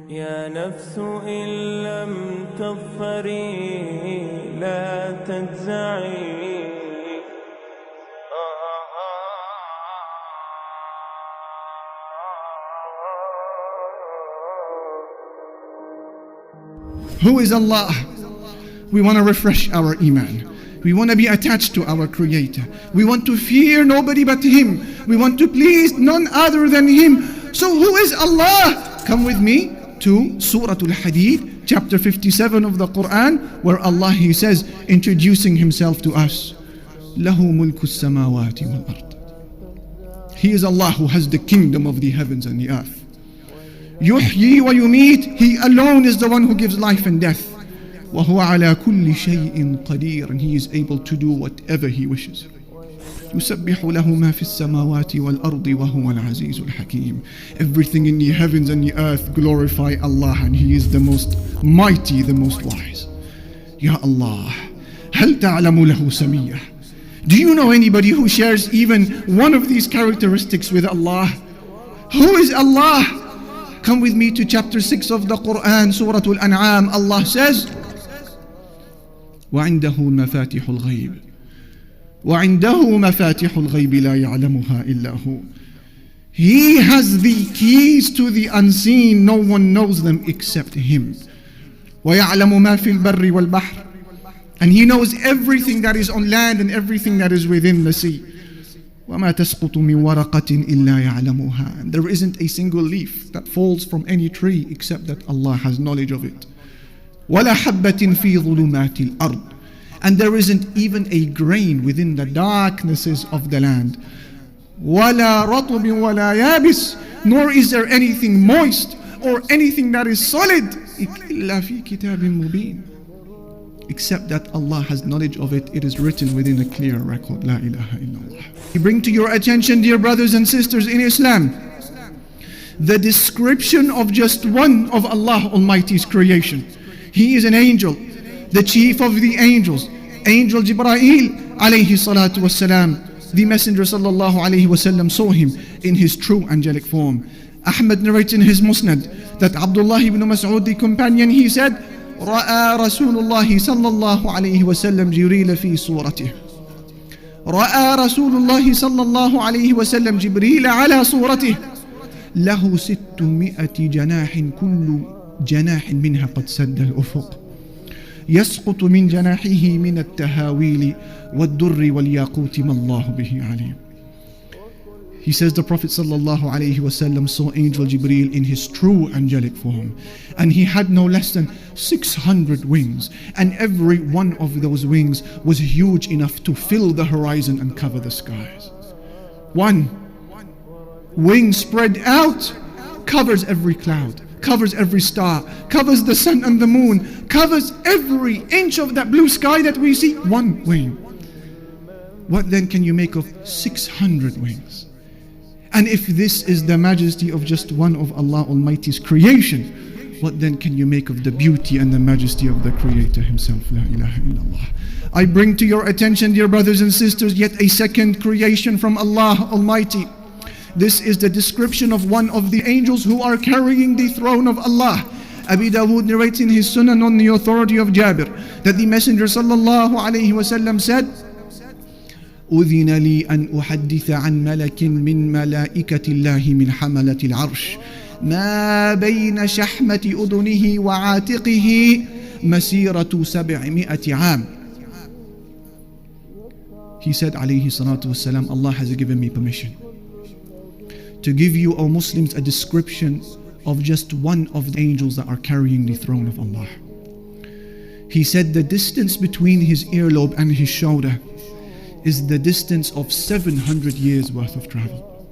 يا نفس إن لم تظفري لا تجزعي. Who is Allah? We want to refresh our iman. We want to be attached to our Creator. We want to fear nobody but Him. We want to please none other than Him. So who is Allah? Come with me to Surah Al-Hadid, chapter 57 of the Quran, where Allah, He says, introducing Himself to us, لَهُ مُلْكُ السَّمَاوَاتِ وَالْأَرْضِ. He is Allah who has the kingdom of the heavens and the earth. يُحْيِي وَيُمِيتُ. He alone is the one who gives life and death. وَهُوَ عَلَى كُلِّ شَيْءٍ قَدِيرٌ. And He is able to do whatever He wishes. يُسَبِّحُ لَهُ مَا فِي السَّمَاوَاتِ وَالْأَرْضِ وَهُوَ الْعَزِيزُ الْحَكِيمُ. Everything in the heavens and the earth glorify Allah, and He is the most mighty, the most wise. Ya Allah, هَلْ تَعْلَمُ لَهُ سَمِيًّا. Do you know anybody who shares even one of these characteristics with Allah? Who is Allah? Come with me to chapter 6 of the Quran, Surah Al-An'am. Allah says, وَعِنْدَهُ مَفَاتِحُ الْغَيْبِ وَعِنْدَهُ مَفَاتِحُ الْغَيْبِ لَا يَعْلَمُهَا إِلَّا هُ. He has the keys to the unseen. No one knows them except Him. وَيَعْلَمُ مَا فِي الْبَرِّ وَالْبَحْرِ. And He knows everything that is on land and everything that is within the sea. وَمَا تَسْقُطُ مِنْ وَرَقَةٍ إِلَّا يَعْلَمُهَا. And there isn't a single leaf that falls from any tree except that Allah has knowledge of it. وَلَا حَبَّةٍ فِي ظُلُمَاتِ الْأَرْضِ. And there isn't even a grain within the darknesses of the land. وَلَا رَطْبٍ وَلَا يَابِسٍ. Nor is there anything moist or anything that is solid إِلَّا فِي كِتَابٍ مُبِينٍ. Except that Allah has knowledge of it. It is written within a clear record. La ilaha illallah. We bring to your attention, dear brothers and sisters in Islam, the description of just one of Allah Almighty's creation. He is an angel, the chief of the angels, Angel Jibreel alayhi salatu wassalam. The Messenger sallallahu alayhi wasallam saw him in his true angelic form. Ahmad narrates in his Musnad that Abdullah ibn Mas'ud, the companion, he said, رأى رسول الله صلى الله عليه وسلم جبريل في صورته. رأى رسول الله صلى الله عليه وسلم جبريل على صورته له 600 جناح كل جناح منها قد سد الأفق يسقط من جناحه من التهاويل والدر والياقوت ما الله به عليم. He says the Prophet ﷺ saw Angel Jibreel in his true angelic form, and he had no less than 600 wings, and every one of those wings was huge enough to fill the horizon and cover the skies. One wing spread out covers every cloud, covers every star, covers the sun and the moon, covers every inch of that blue sky that we see. One wing. What then can you make of 600 wings? And if this is the majesty of just one of Allah Almighty's creation, what then can you make of the beauty and the majesty of the Creator Himself? La ilaha illallah. I bring to your attention, dear brothers and sisters, yet a second creation from Allah Almighty. This is the description of one of the angels who are carrying the throne of Allah. Abi Dawood narrates in his Sunan on the authority of Jabir that the Messenger sallallahu alayhi wasallam said, أذن لي أن أحدث عن ملك من ملائكة الله من حملة العرش ما بين شحمة أذنه وعاتقه مسيرة 700 عام. He said alayhi salatu wasalam, Allah has given me permission to give you, O Muslims, a description of just one of the angels that are carrying the throne of Allah. He said the distance between his earlobe and his shoulder is the distance of 700 years worth of travel.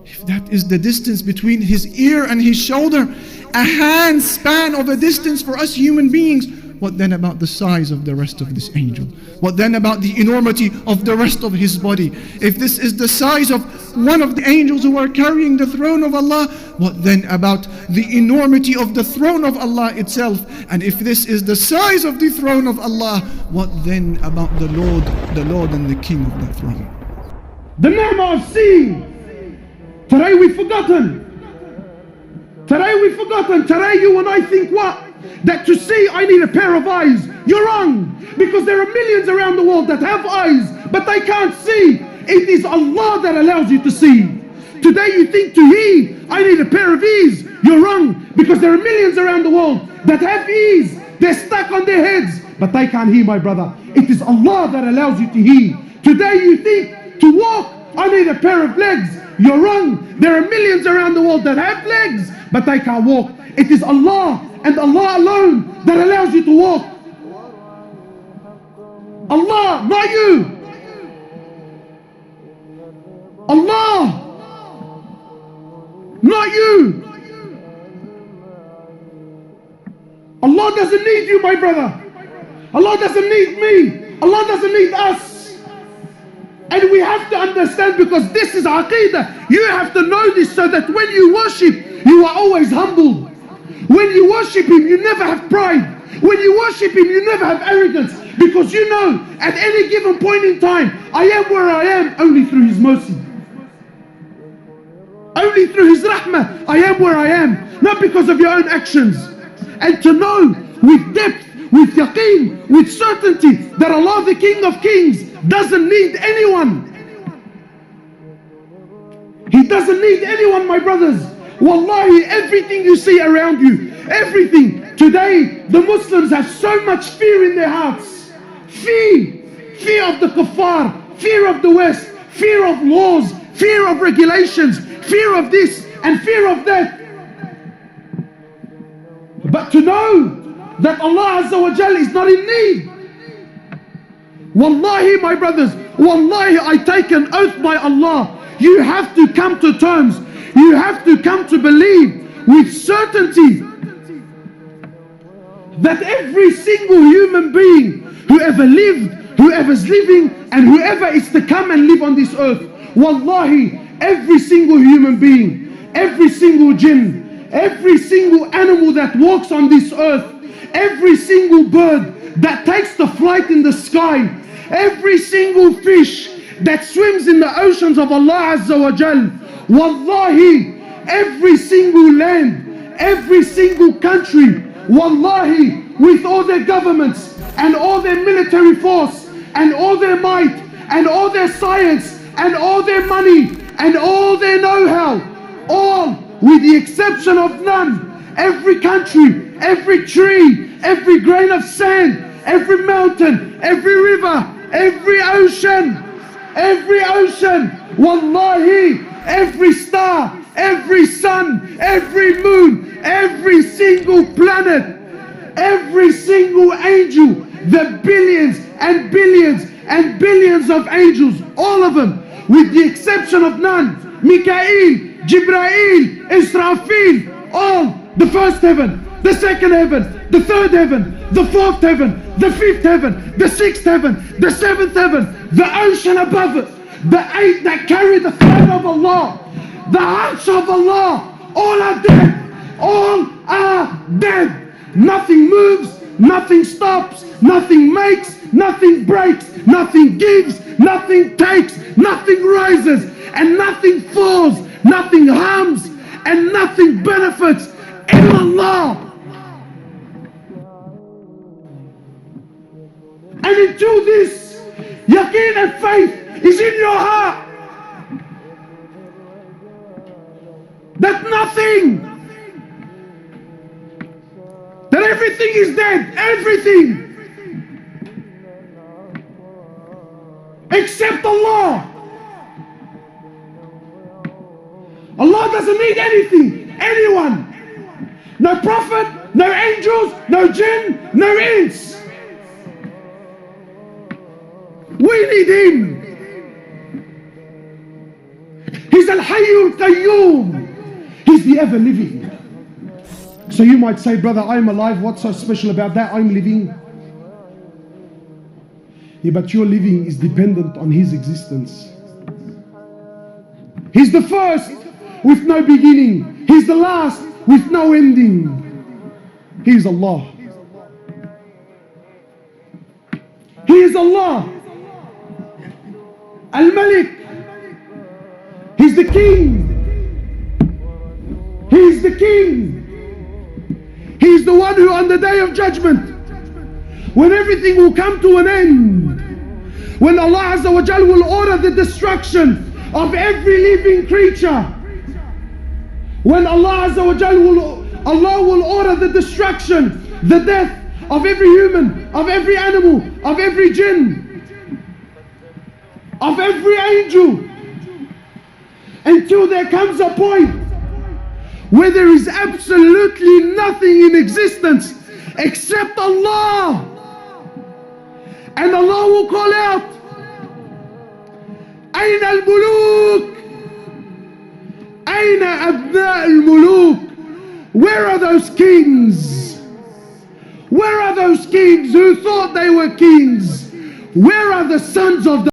If that is the distance between his ear and his shoulder, a hand span of a distance for us human beings, what then about the size of the rest of this angel? What then about the enormity of the rest of his body? If this is the size of one of the angels who are carrying the throne of Allah, what then about the enormity of the throne of Allah itself? And if this is the size of the throne of Allah, what then about the Lord and the King of that throne? The ni'mah of seeing. Today we've forgotten. Today we've forgotten. Today you and I think what? That to see I need a pair of eyes. You're wrong. Because there are millions around the world that have eyes, but they can't see. It is Allah that allows you to see. Today you think to hear, I need a pair of ears. You're wrong. Because there are millions around the world that have ears. They're stuck on their heads, but they can't hear, my brother. It is Allah that allows you to hear. Today you think to walk, I need a pair of legs. You're wrong. There are millions around the world that have legs, but they can't walk. It is Allah and Allah alone that allows you to walk. Allah, not you. Allah, not you. Allah doesn't need you, my brother. Allah doesn't need me. Allah doesn't need us. And we have to understand, because this is Aqeedah. You have to know this so that when you worship, you are always humble. When you worship Him, you never have pride. When you worship Him, you never have arrogance. Because you know, at any given point in time, I am where I am only through His mercy. Only through His rahmah, I am where I am. Not because of your own actions. And to know with depth, with yaqeen, with certainty, that Allah, the King of Kings, doesn't need anyone. He doesn't need anyone, my brothers. Wallahi, everything you see around you, everything. Today, the Muslims have so much fear in their hearts. Fear of the kuffar, fear of the West, fear of laws, fear of regulations, fear of this and fear of that. But to know that Allah Azza wa Jal is not in need. Wallahi, my brothers, wallahi, I take an oath by Allah. You have to come to terms. You have to come to believe with certainty that every single human being, whoever lived, whoever's living, and whoever is to come and live on this earth, wallahi, every single human being, every single jinn, every single animal that walks on this earth, every single bird that takes the flight in the sky, every single fish that swims in the oceans of Allah Azza wa Jal, wallahi, every single land, every single country, wallahi, with all their governments and all their military force and all their might and all their science and all their money and all their know-how, all with the exception of none, every country, every tree, every grain of sand, every mountain, every river, every ocean, wallahi, every star, every sun, every moon, every single planet, every single angel, the billions and billions and billions of angels, all of them, with the exception of none, Mikael, Jibrail, Israfil, all, the first heaven, the second heaven, the third heaven, the fourth heaven, the fifth heaven, the sixth heaven, the seventh heaven, the ocean above it, the eight that carry the throne of Allah, the arsh of Allah, all are dead, all are dead. Nothing moves, nothing stops, nothing makes, nothing breaks, nothing gives, nothing takes, nothing rises, and nothing falls, nothing harms, and nothing benefits in Allah. And until this yaqeen and faith is in your heart, that nothing, that everything is dead, everything, except Allah. Allah doesn't need anything, anyone. No prophet, no angels, no jinn, no ins. We need Him. He's Al-Hayyul Qayyum. He's the ever-living. So you might say, brother, I'm alive. What's so special about that? I'm living. Yeah, but your living is dependent on His existence. He's the first with no beginning. He's the last with no ending. He is Allah. He is Allah. Al-Malik. He's the King. He's He's the King. He's the one who on the Day of Judgment, when everything will come to an end, when Allah Azza wa Jal will order the destruction of every living creature, when Allah Azza wa Jal will order the destruction, the death of every human, of every animal, of every jinn, of every angel, until there comes a point where there is absolutely nothing in existence except Allah. And Allah will call out, أين الملوك? أين أبناء الملوك? Where are those kings? Where are those kings who thought they were kings? Where are the sons of the